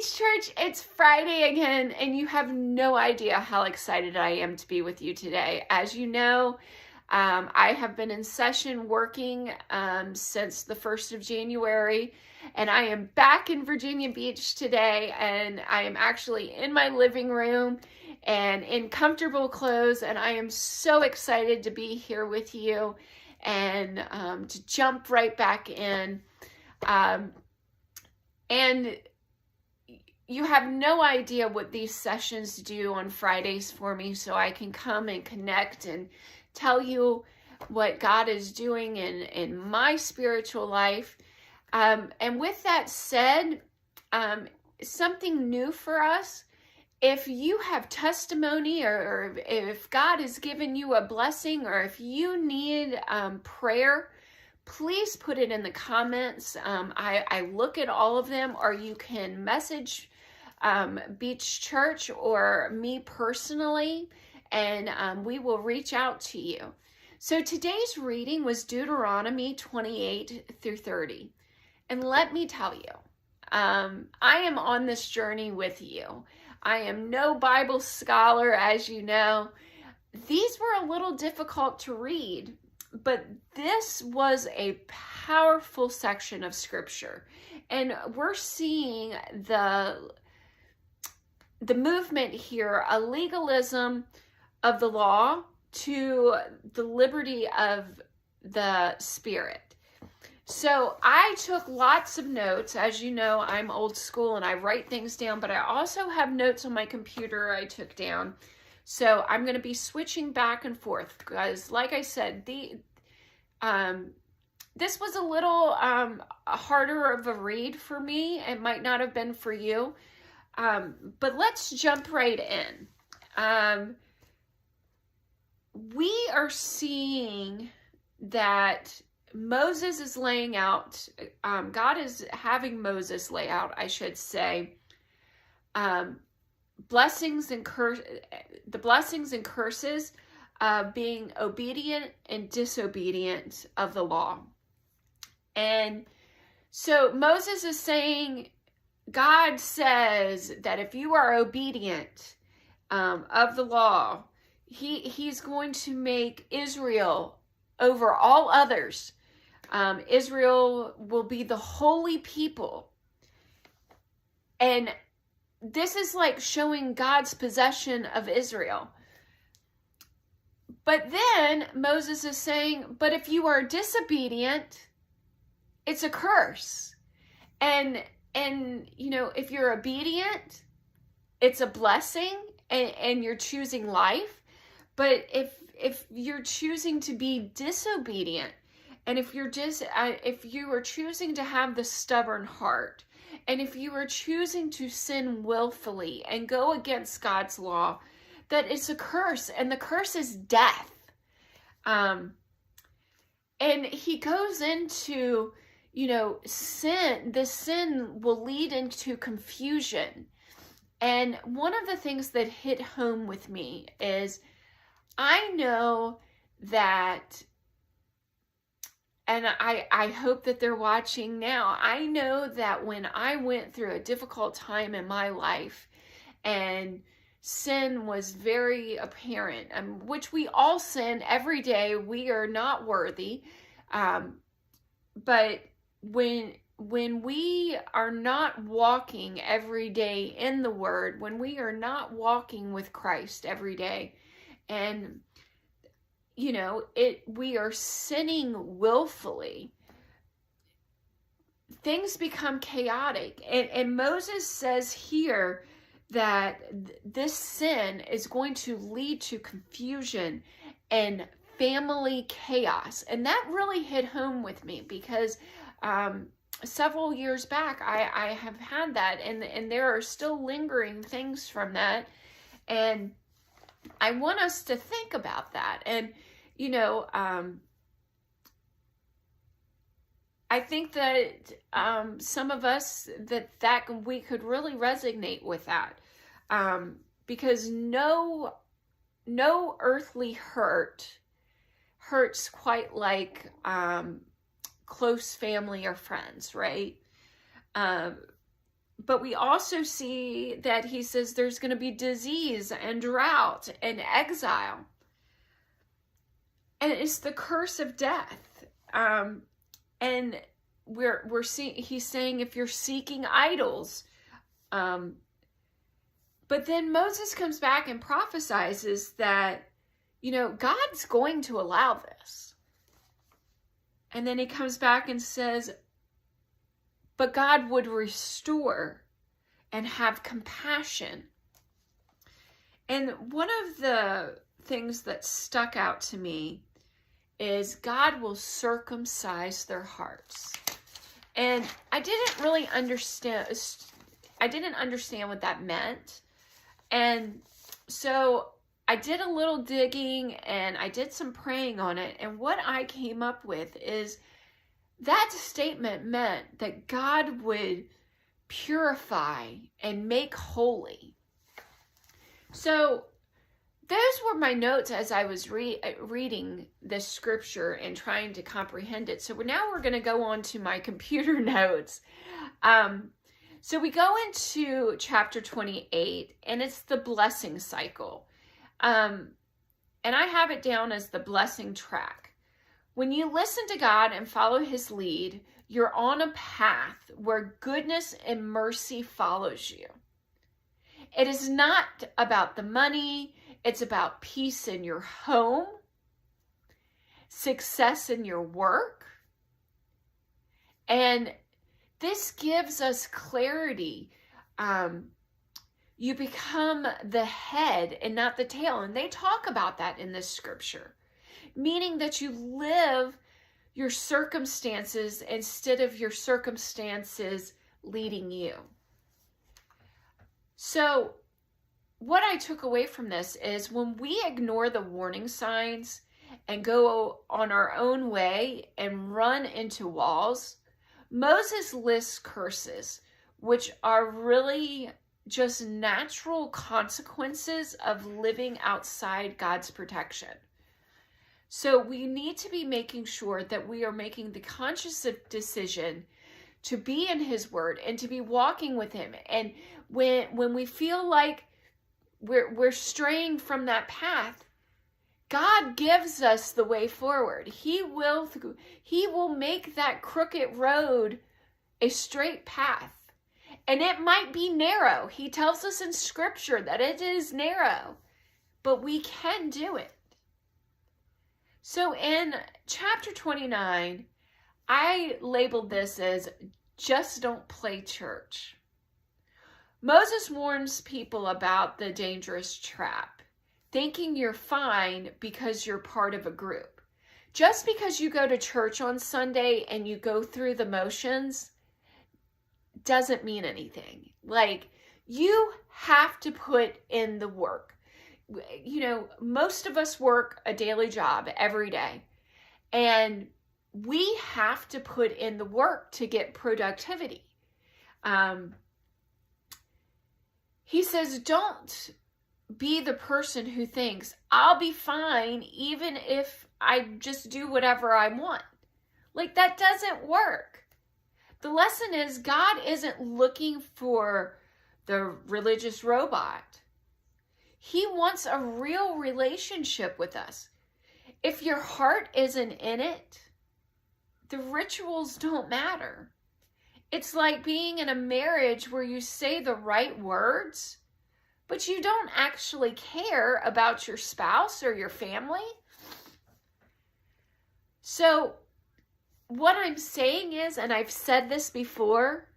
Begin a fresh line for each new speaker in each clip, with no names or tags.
Beach Church, it's Friday again, and you have no idea how excited I am to be with you today. As you know, I have been in session working since the 1st of January, and I am back in Virginia Beach today, and I am actually in my living room and in comfortable clothes, and I am so excited to be here with you and to jump right back in. And you have no idea what these sessions do on Fridays for me, so I can come and connect and tell you what God is doing in my spiritual life. And with that said, something new for us. If you have testimony or if God has given you a blessing or if you need prayer, please put it in the comments. I look at all of them, or you can message Beach Church or me personally, and we will reach out to you. So today's reading was Deuteronomy 28 through 30. And let me tell you, I am on this journey with you. I am no Bible scholar, as you know. These were a little difficult to read, but this was a powerful section of scripture. And we're seeing the movement here, a legalism of the law to the liberty of the spirit. So I took lots of notes. As you know, I'm old school and I write things down, but I also have notes on my computer I took down. So I'm going to be switching back and forth because, like I said, this was a little harder of a read for me. It might not have been for you. But let's jump right in. We are seeing that Moses is laying out, God is having Moses lay out, I should say, the blessings and curses of being obedient and disobedient of the law. And so Moses is saying, God says that if you are obedient of the law, he's going to make Israel over all others. Israel will be the holy people. And this is like showing God's possession of Israel. But then Moses is saying, but if you are disobedient, it's a curse. And you know, if you're obedient, it's a blessing and you're choosing life. But if you're choosing to be disobedient, and if you are choosing to have the stubborn heart, and if you are choosing to sin willfully and go against God's law, that it's a curse, and the curse is death. And he goes into, you know, this sin will lead into confusion. And one of the things that hit home with me is I know that, and I hope that they're watching now, I know that when I went through a difficult time in my life and sin was very apparent, which we all sin every day, we are not worthy, but when we are not walking every day in the Word, when we are not walking with Christ every day, and you know, we are sinning willfully, things become chaotic. And Moses says here that this sin is going to lead to confusion and family chaos. And that really hit home with me because several years back, I have had that, and there are still lingering things from that. And I want us to think about that. And, you know, I think that some of us, that we could really resonate with that. Because no earthly hurts quite like close family or friends, right? But we also see that he says there's going to be disease and drought and exile. And it's the curse of death. And we're seeing, he's saying if you're seeking idols. But then Moses comes back and prophesies that, God's going to allow this. And then he comes back and says, but God would restore and have compassion. And one of the things that stuck out to me is God will circumcise their hearts. And I didn't really understand what that meant. And so I did a little digging and I did some praying on it. And what I came up with is that statement meant that God would purify and make holy. So those were my notes as I was reading this scripture and trying to comprehend it. So now we're going to go on to my computer notes. So we go into chapter 28, and it's the blessing cycle. And I have it down as the blessing track. When you listen to God and follow his lead, you're on a path where goodness and mercy follows you. It is not about the money. It's about peace in your home, success in your work. And this gives us clarity. You become the head and not the tail. And they talk about that in this scripture. Meaning that you live your circumstances instead of your circumstances leading you. So what I took away from this is when we ignore the warning signs and go on our own way and run into walls, Moses lists curses, which are really just natural consequences of living outside God's protection. So we need to be making sure that we are making the conscious decision to be in his word and to be walking with him. And when we feel like we're straying from that path, God gives us the way forward. He will make that crooked road a straight path. And it might be narrow. He tells us in scripture that it is narrow, but we can do it. So in chapter 29, I labeled this as just don't play church. Moses warns people about the dangerous trap, thinking you're fine because you're part of a group. Just because you go to church on Sunday and you go through the motions doesn't mean anything. Like, you have to put in the work. Most of us work a daily job every day, and we have to put in the work to get productivity. He says, don't be the person who thinks, I'll be fine even if I just do whatever I want. Like, that doesn't work. The lesson is God isn't looking for the religious robot. He wants a real relationship with us. If your heart isn't in it, the rituals don't matter. It's like being in a marriage where you say the right words, but you don't actually care about your spouse or your family. So what I'm saying is, and I've said this before,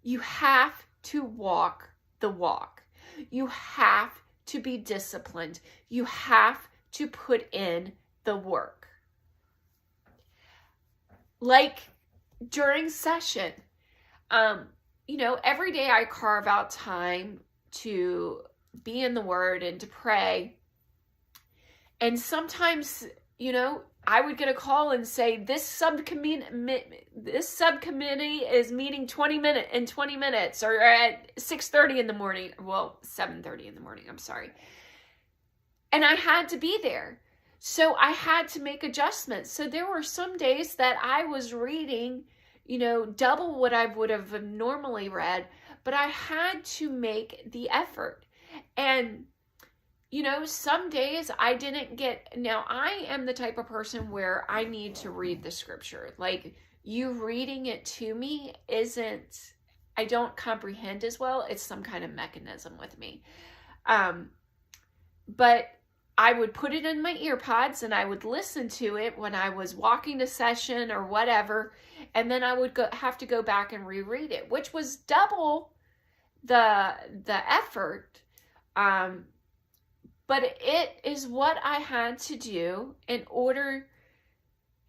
you have to walk the walk. You have to be disciplined. You have to put in the work. Like during session, every day I carve out time to be in the Word and to pray. And sometimes, I would get a call and say, this subcommittee is meeting in 20 minutes, or at 6:30 in the morning. Well, 7:30 in the morning, I'm sorry. And I had to be there. So I had to make adjustments. So there were some days that I was reading double what I would have normally read, but I had to make the effort. And, some days I didn't get, now I am the type of person where I need to read the scripture. Like, you reading it to me I don't comprehend as well. It's some kind of mechanism with me. But I would put it in my ear pods and I would listen to it when I was walking to session or whatever. And then I would have to go back and reread it, which was double the effort. But it is what I had to do in order,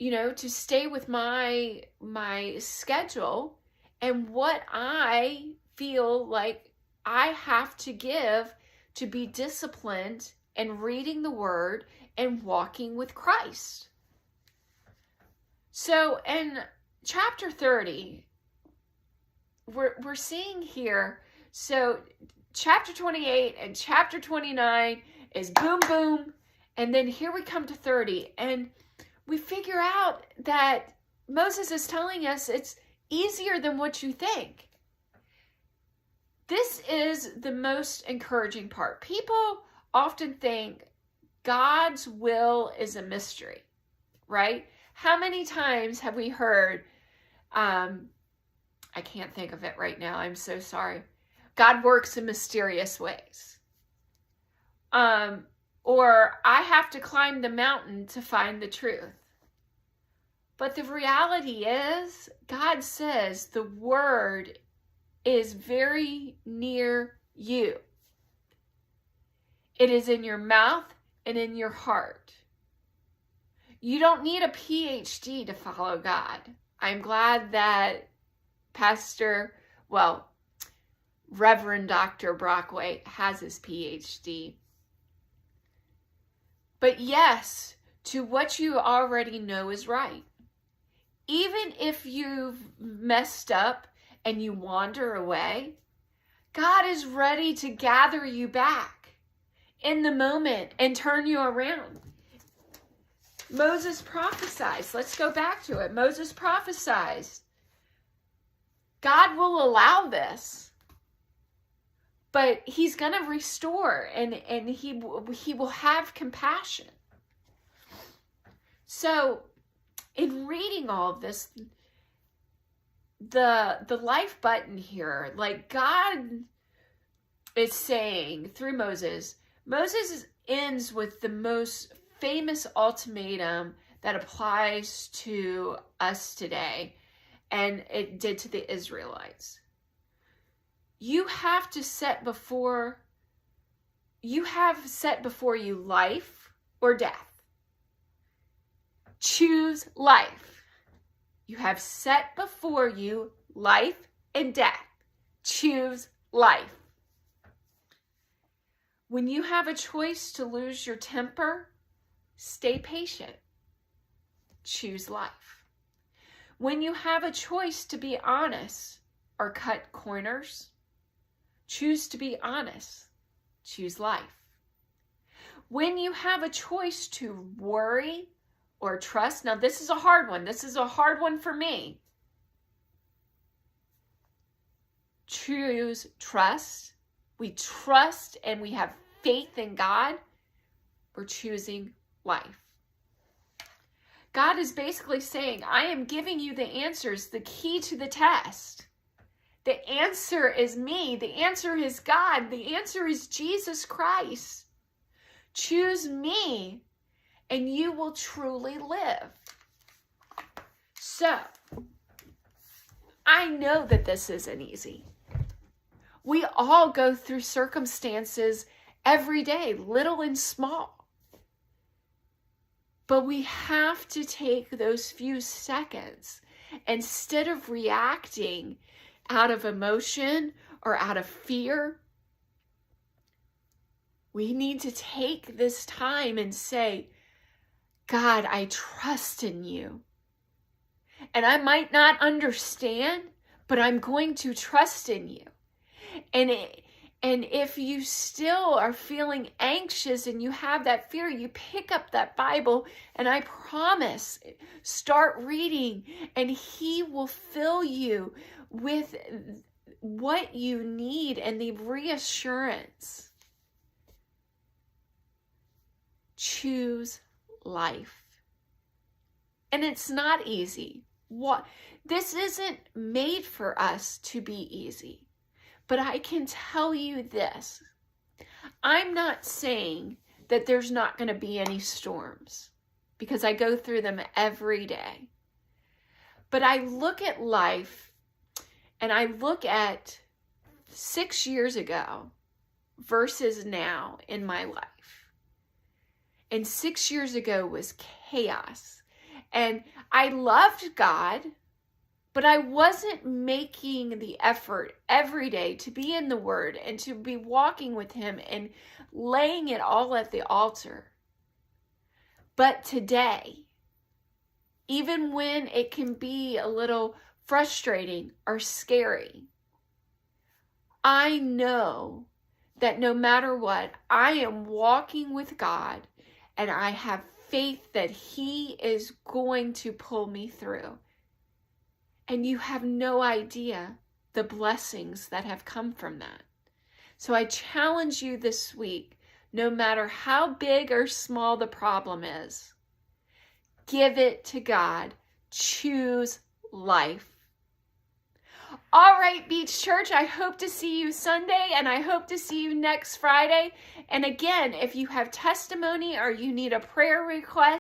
to stay with my schedule and what I feel like I have to give to be disciplined and reading the word and walking with Christ. So in chapter 30, we're seeing here, so chapter 28 and chapter 29 is boom, boom. And then here we come to 30 and we figure out that Moses is telling us it's easier than what you think. This is the most encouraging part. People often think God's will is a mystery, right? How many times have we heard, I can't think of it right now, I'm so sorry. God works in mysterious ways. Or I have to climb the mountain to find the truth. But the reality is, God says the word is very near you. It is in your mouth and in your heart. You don't need a PhD to follow God. I'm glad that Reverend Dr. Brockway has his PhD. But yes, to what you already know is right. Even if you've messed up and you wander away, God is ready to gather you back in the moment and turn you around. Moses prophesies. Let's go back to it. Moses prophesies. God will allow this, but he's going to restore and he will have compassion. So in reading all of this, the life button here, like God is saying through Moses ends with the most famous ultimatum that applies to us today, and it did to the Israelites. You have set before you life or death. Choose life. You have set before you life and death. Choose life. When you have a choice to lose your temper, stay patient. Choose life. When you have a choice to be honest or cut corners, choose to be honest. Choose life. When you have a choice to worry or trust, now this is a hard one. This is a hard one for me. Choose trust. We trust and we have faith in God. We're choosing life. God is basically saying, I am giving you the answers, the key to the test. The answer is me. The answer is God. The answer is Jesus Christ. Choose me and you will truly live. So, I know that this isn't easy. We all go through circumstances every day, little and small. But we have to take those few seconds instead of reacting out of emotion or out of fear. We need to take this time and say, God, I trust in you. And I might not understand, but I'm going to trust in you. And And if you still are feeling anxious and you have that fear, you pick up that Bible, and I promise, start reading, and He will fill you with what you need and the reassurance. Choose life. And it's not easy. This isn't made for us to be easy. But I can tell you this. I'm not saying that there's not going to be any storms, because I go through them every day. But I look at life, and I look at 6 years ago versus now in my life. And 6 years ago was chaos. And I loved God, but I wasn't making the effort every day to be in the Word and to be walking with Him and laying it all at the altar. But today, even when it can be a little frustrating or scary, I know that no matter what, I am walking with God, and I have faith that He is going to pull me through. And you have no idea the blessings that have come from that. So I challenge you this week, no matter how big or small the problem is, give it to God. Choose life. All right, Beach Church, I hope to see you Sunday, and I hope to see you next Friday. And again, if you have testimony or you need a prayer request,